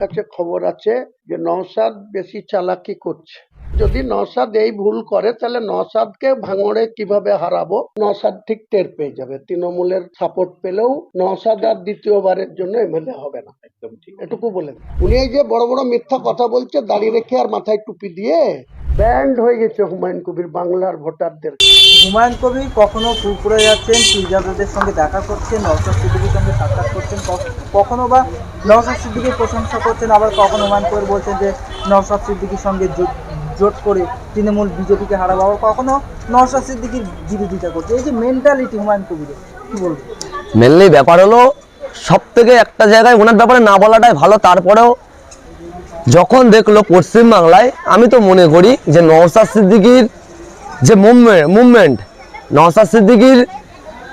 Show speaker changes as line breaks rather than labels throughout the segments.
কাছে খবর আছে যে নওশাদ বেশি চালাকি করছে। যদি নওশাদ এই ভুল করে তাহলে নওশাদকে ভাঙড়ে কিভাবে হারাবো নওশাদ ঠিক টের পেয়ে যাবে। তৃণমূলের সাপোর্ট পেলেও নওশাদ আর দ্বিতীয়বারের জন্য এমএলএ হবে না। একদম ঠিক, এটুকু বলে দেন। উনি এই যে বড় বড় মিথ্যা কথা বলছে দাড়ি রেখে আর মাথায় টুপি দিয়ে, ব্যান্ড হয়ে গেছে হুমায়ুন কবির বাংলার ভোটারদের।
হুমায়ুন কবির কখনো পুকুরে যাচ্ছেন, পীরজাদাদের সঙ্গে দেখা করছেন, নওশাদ সিদ্দিকীর সঙ্গে সাক্ষাৎ করছেন, কখনো বা নওশাদ সিদ্দিকীর প্রশংসা করছেন, আবার কখনো হুমায়ুন কবির বলছেন যে নওশাদ সিদ্দিকীর সঙ্গে জোট করে তৃণমূল বিজেপিকে হারাবো, আবার কখনো নওশাদ সিদ্দিকীর বিরোধিতা করছে। এই যে মেন্টালিটি হুমায়ুন কবিরের, কি বলবো?
মেনলি ব্যাপার হলো সব থেকে একটা জায়গায় ওনার ব্যাপারে না বলাটাই ভালো। তারপরেও যখন দেখলো পশ্চিমবাংলায়, আমি তো মনে করি যে নওশাদ সিদ্দিকীর যে মুভমেন্ট, নওশাদ সিদ্দিকীর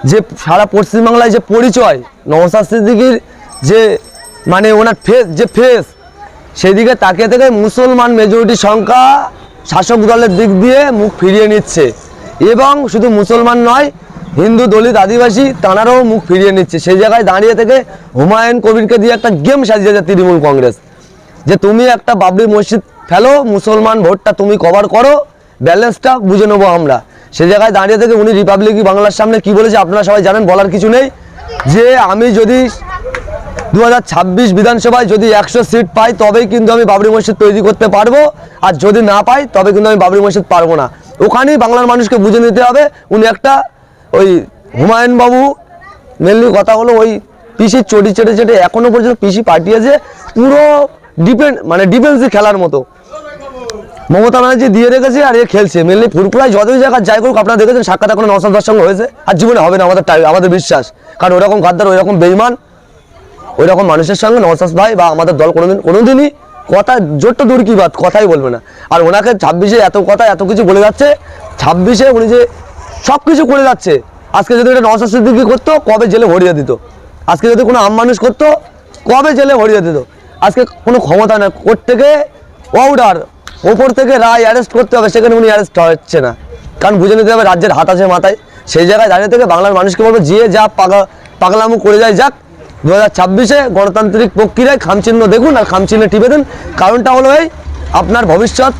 যে সারা পশ্চিমবাংলায় যে পরিচয়, নওশাদ সিদ্দিকীর যে মানে ওনার ফেস সেই দিকে তাকিয়ে থেকে মুসলমান মেজরিটির সংখ্যা শাসক দলের দিক দিয়ে মুখ ফিরিয়ে নিচ্ছে, এবং শুধু মুসলমান নয়, হিন্দু, দলিত, আদিবাসী তাঁরাও মুখ ফিরিয়ে নিচ্ছে। সেই জায়গায় দাঁড়িয়ে থেকে হুমায়ুন কবিরকে দিয়ে একটা গেম সাজিয়েছে তৃণমূল কংগ্রেস, যে তুমি একটা বাবরি মসজিদ ফেলো, মুসলমান ভোটটা তুমি কভার করো, ব্যালেন্সটা বুঝে নেবো আমরা। সেই জায়গায় দাঁড়িয়ে থেকে উনি রিপাবলিক বাংলার সামনে কি বলেছে আপনারা সবাই জানেন, বলার কিছু নেই। যে আমি যদি 2026 বিধানসভায় যদি 100 সিট পাই তবেই কিন্তু আমি বাবরি মসজিদ তৈরি করতে পারবো, আর যদি না পাই তবে কিন্তু আমি বাবরি মসজিদ পারবো না। ওখানেই বাংলার মানুষকে বুঝে নিতে হবে উনি একটা ওই হুমায়ুন বাবু। মেনলি কথা হলো ওই পিসির চটি চেটে চেটে এখনো পর্যন্ত পিসি পাঠিয়েছে পুরো ডিফেন্সে খেলার মতো। মমতা ব্যানার্জি দিয়ে রেখেছে আর এ খেলছে। মেনলি ফুরপুরায় যতই জায়গা যাই করুক, আপনারা দেখেছেন সাক্ষাৎ এখনো নওশাদের সঙ্গে হয়েছে, আর জীবনে হবে না আমাদের বিশ্বাস। কারণ ওইরকম গাদ্দার, ওইরকম বেইমান, ওইরকম মানুষের সঙ্গে নওশাদ ভাই বা আমাদের দল কোনোদিনই কথা জোরটা দূর কি বাদ কথাই বলবে না। আর ওনাকে 26-এ এত কথা এত কিছু বলে যাচ্ছে, 26-এ উনি যে সব কিছু করে যাচ্ছে। আজকে যদি এটা নওশাদ সিদ্দিকী করতো কবে জেলে ভরিয়ে দিত, আজকে যদি কোনো আম মানুষ করতো কবে জেলে ভরিয়ে দিত। আজকে কোনো ক্ষমতা না, কোর্ট থেকে অর্ডার, ওপর থেকে রায় অ্যারেস্ট করতে হবে, সেখানে উনি অ্যারেস্ট হচ্ছে না। কারণ বুঝে নিতে হবে রাজ্যের হাত আছে মাথায়। সেই জায়গায় দাঁড়িয়ে থেকে বাংলার মানুষকে বলবো, যে যা পাগলামো করে যায় যাক, 2026-এ গণতান্ত্রিক প্রক্রিয়ায় খামচিহ্ন দেখুন আর খামচিহ্নে টিপে দেন। কারণটা হলো এই, আপনার ভবিষ্যৎ,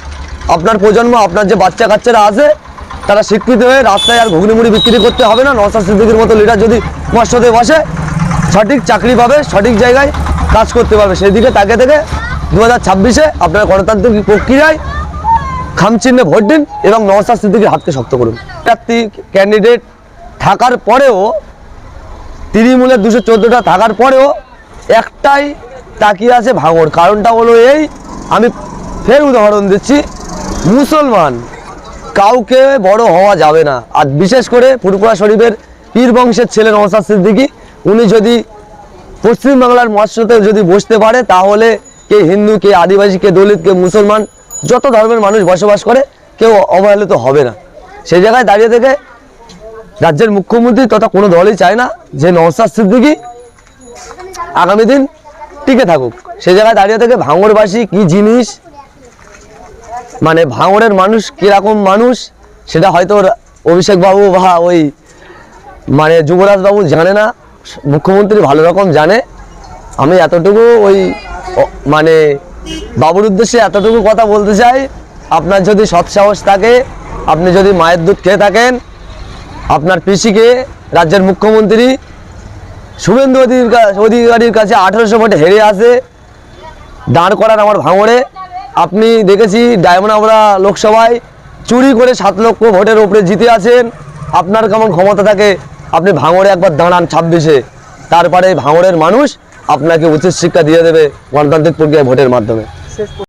আপনার প্রজন্ম, আপনার যে বাচ্চা কাচ্চারা আছে তারা শিক্ষিত হয়ে রাস্তায় আর ঘুগনি মুড়ি বিক্রি করতে হবে না। নওশাদ সিদ্দিকীর মতো লিডার যদি মসজিদে বসে, সঠিক চাকরি পাবে, সঠিক জায়গায় কাজ করতে পারবে। সেই দিকে তাকিয়ে থেকে 2026-এ আপনার গণতান্ত্রিক প্রক্রিয়ায় খামচিহ্নে ভোট দিন এবং নওশাদ সিদ্দিকীর হাতকে শক্ত করুন। প্রার্থী ক্যান্ডিডেট থাকার পরেও, তৃণমূলের 214টা থাকার পরেও একটাই তাকিয়ে আছে ভাঙড়। কারণটা হলো এই, আমি ফের উদাহরণ দিচ্ছি, মুসলমান কাউকে বড় হওয়া যাবে না। আর বিশেষ করে ফুরপুরা শরীফের পীর বংশের ছেলে নওশাদ সিদ্দিকী, উনি যদি পশ্চিমবাংলার মসজিদে যদি বসতে পারে, তাহলে কে হিন্দু, কে আদিবাসী, কে দলিত, কে মুসলমান, যত ধর্মের মানুষ বসবাস করে কেউ অবহেলিত হবে না। সেই জায়গায় দাঁড়িয়ে থেকে রাজ্যের মুখ্যমন্ত্রী তথা কোনো দলই চায় না যে নওশাদ সিদ্দিকী আগামী দিন টিকে থাকুক। সেই জায়গায় দাঁড়িয়ে থেকে ভাঙড়বাসী কি জিনিস, মানে ভাঙড়ের মানুষ কীরকম মানুষ, সেটা হয়তো অভিষেক বাবু বা ওই যুবরাজ বাবু জানে না, মুখ্যমন্ত্রী ভালো রকম জানে। আমি এতটুকু বাবুর উদ্দেশ্যে এতটুকু কথা বলতে চাই, আপনার যদি সৎসাহস থাকে, আপনি যদি মায়ের দুধ খেয়ে থাকেন, আপনার পিসিকে রাজ্যের মুখ্যমন্ত্রী শুভেন্দু অধিকারীর কাছে 1800 ভোটে হেরে আসে দাঁড় করার আমার ভাঙড়ে। আপনি দেখেছি ডায়মন্ড হাবড়া লোকসভায় চুরি করে 7 লক্ষ ভোটের ওপরে জিতে আছেন। আপনার কেমন ক্ষমতা থাকে, আপনি ভাঙড়ে একবার দাঁড়ান 26-এ, তারপরে ভাঙড়ের মানুষ আপনাকে উচিত শিক্ষা দিয়ে দেবে গণতান্ত্রিক প্রক্রিয়ায় ভোটের মাধ্যমে।